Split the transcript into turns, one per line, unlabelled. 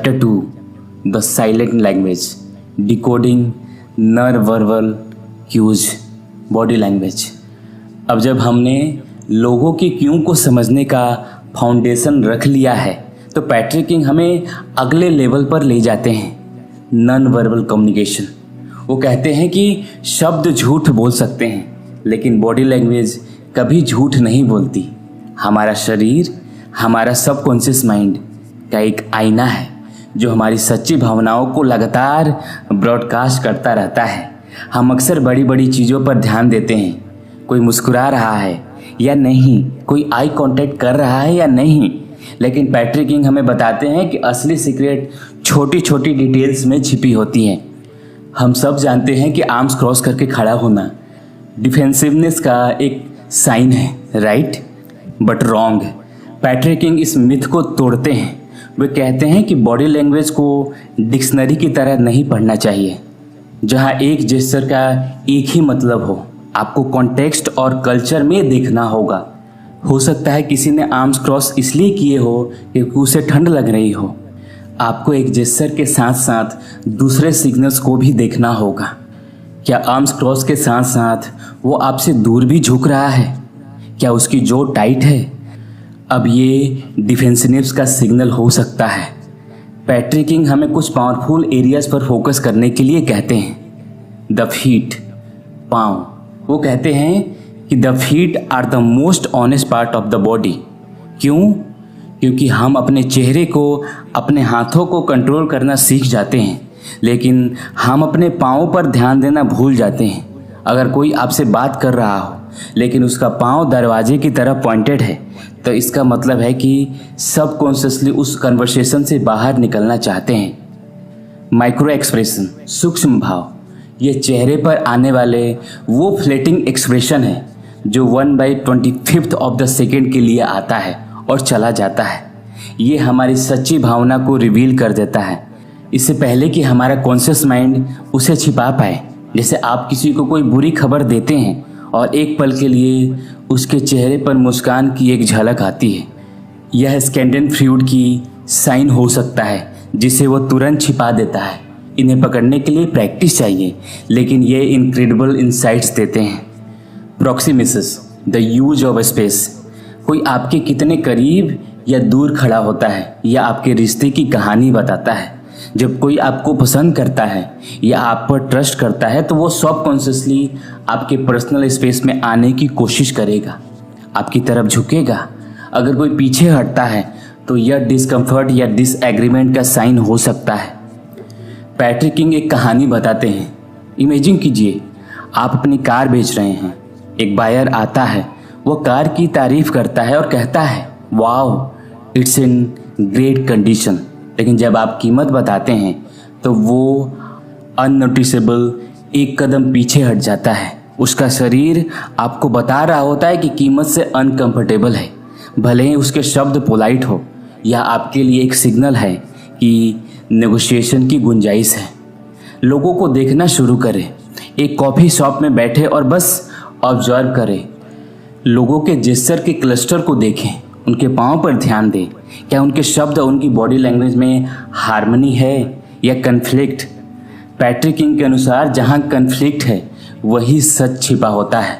Chapter 2 the silent language decoding non verbal cues body language. अब जब हमने लोगों के क्यों को समझने का फाउंडेशन रख लिया है तो पैट्रिक किंग हमें अगले लेवल पर ले जाते हैं, नॉन वर्बल कम्युनिकेशन। वो कहते हैं कि शब्द झूठ बोल सकते हैं लेकिन बॉडी लैंग्वेज कभी झूठ नहीं बोलती। हमारा शरीर हमारा सबकॉन्शियस माइंड का एक आईना है जो हमारी सच्ची भावनाओं को लगातार ब्रॉडकास्ट करता रहता है। हम अक्सर बड़ी बड़ी चीज़ों पर ध्यान देते हैं, कोई मुस्कुरा रहा है या नहीं, कोई आई कांटेक्ट कर रहा है या नहीं, लेकिन पैट्रिक किंग हमें बताते हैं कि असली सीक्रेट छोटी छोटी डिटेल्स में छिपी होती हैं। हम सब जानते हैं कि आर्म्स क्रॉस करके खड़ा होना डिफेंसिवनेस का एक साइन है, राइट? बट रॉन्ग है। पैट्रिक किंग इस मिथ को तोड़ते हैं। वे कहते हैं कि बॉडी लैंग्वेज को डिक्शनरी की तरह नहीं पढ़ना चाहिए जहां एक जेस्चर का एक ही मतलब हो। आपको कॉन्टेक्स्ट और कल्चर में देखना होगा। हो सकता है किसी ने आर्म्स क्रॉस इसलिए किए हो क्योंकि उसे ठंड लग रही हो। आपको एक जेस्चर के साथ साथ दूसरे सिग्नल्स को भी देखना होगा। क्या आर्म्स क्रॉस के साथ साथ वो आपसे दूर भी झुक रहा है? क्या उसकी जो टाइट है? अब ये डिफेंसिवनेस का सिग्नल हो सकता है। पैट्रिक किंग हमें कुछ पावरफुल एरियाज पर फोकस करने के लिए कहते हैं। द फीट, पाँव। वो कहते हैं कि the feet are the most honest part of the body. क्यों? क्योंकि हम अपने चेहरे को, अपने हाथों को कंट्रोल करना सीख जाते हैं लेकिन हम अपने पाँव पर ध्यान देना भूल जाते हैं। अगर कोई आपसे बात कर रहा हो लेकिन उसका पाँव दरवाजे की तरफ पॉइंटेड है तो इसका मतलब है कि सबकॉन्शियसली उस कन्वर्सेशन से बाहर निकलना चाहते हैं। माइक्रो एक्सप्रेशन, सूक्ष्म भाव, ये चेहरे पर आने वाले वो फ्लेटिंग एक्सप्रेशन है जो 1/25 ऑफ द सेकेंड के लिए आता है और चला जाता है। ये हमारी सच्ची भावना को रिवील कर देता है इससे पहले कि हमारा कॉन्शियस माइंड उसे छिपा पाए। जैसे आप किसी को कोई बुरी खबर देते हैं और एक पल के लिए उसके चेहरे पर मुस्कान की एक झलक आती है। यह स्कैंडन फ्लूइड की साइन हो सकता है जिसे वो तुरंत छिपा देता है। इन्हें पकड़ने के लिए प्रैक्टिस चाहिए लेकिन ये इनक्रेडिबल इंसाइट्स देते हैं। Proxemics, the use of space. कोई आपके कितने करीब या दूर खड़ा होता है या आपके रिश्ते की कहानी बताता है। जब कोई आपको पसंद करता है या आप पर ट्रस्ट करता है तो वो सबकॉन्शियसली आपके पर्सनल स्पेस में आने की कोशिश करेगा, आपकी तरफ झुकेगा। अगर कोई पीछे हटता है तो यह डिस्कम्फर्ट या डिसएग्रीमेंट का साइन हो सकता है। पैट्रिक किंग एक कहानी बताते हैं। इमेजिन कीजिए आप अपनी कार बेच रहे हैं। एक बायर आता है, वो कार की तारीफ करता है और कहता है wow it's in great condition, लेकिन जब आप कीमत बताते हैं तो वो अननोटिसेबल एक कदम पीछे हट जाता है। उसका शरीर आपको बता रहा होता है कि कीमत से अनकंफर्टेबल है, भले ही उसके शब्द पोलाइट हो। यह आपके लिए एक सिग्नल है कि नेगोशिएशन की गुंजाइश है। लोगों को देखना शुरू करें। एक कॉफ़ी शॉप में बैठे और बस ऑब्जर्व करें। लोगों के जेस्चर के क्लस्टर को देखें, उनके पाँव पर ध्यान दें। क्या उनके शब्द और उनकी बॉडी लैंग्वेज में हार्मनी है या कन्फ्लिक्ट? पैट्रिक किंग के अनुसार जहाँ कन्फ्लिक्ट है वही सच छिपा होता है।